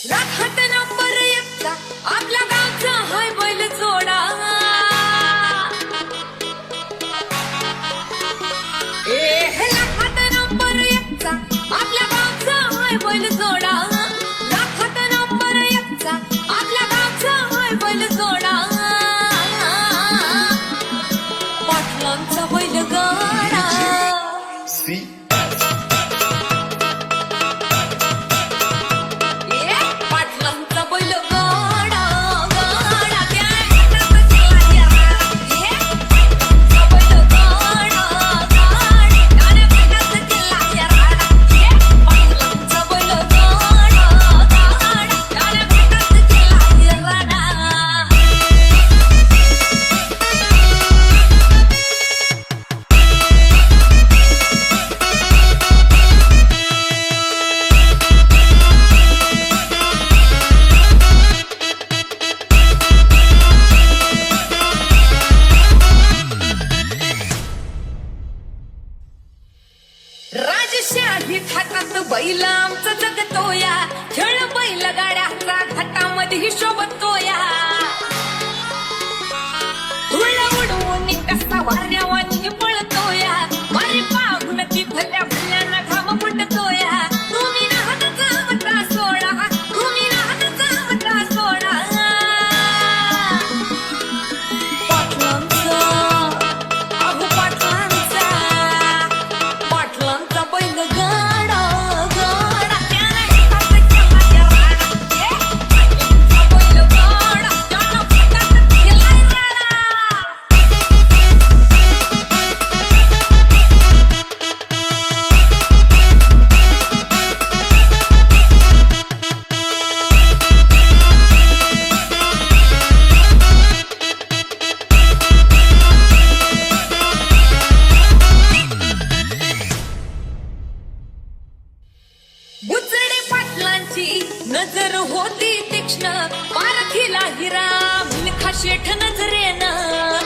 राखत नंबर एकचा आपल्या गावचा हाय बैल जोडा. राखत नंबर एकचा आपल्या गावचा हाय बैल जोडा. राखत नंबर एकचा आपल्या गावचा हाय बैल जोडा. पाटलांचा बैल गाडा. पाटलांचा बैल गाडा गाडा त्या बैल गाडा गाडा गाड्या केला या राडा. पाटलांचा बैल गाडा गाडा गाड्या केला या राडा. राजशाही थाटात बैल आमचा जगतोया. खेळ बैल गाड्याचा घाटामध्ये शोभतोया. धुळ उडवून कसा वाऱ्यावानी पळतोया. मारी पाहून ती भल्या भल्याना घाम फुटतोया. तुम्ही नाहतचा मता सोडा. तुम्ही नाहतचा मता सोडा. पाटलांचा अहो पाटलांचा पाटलांचा बैल गाडा गाडा त्याला केला या राडा. पाटलांचा बैल गाडा त्याला केला या राडा. बुचडे पाटलांची नजर होती तीक्ष्ण. पारखीला हिरा मिल्खा शेठ नजरेनं.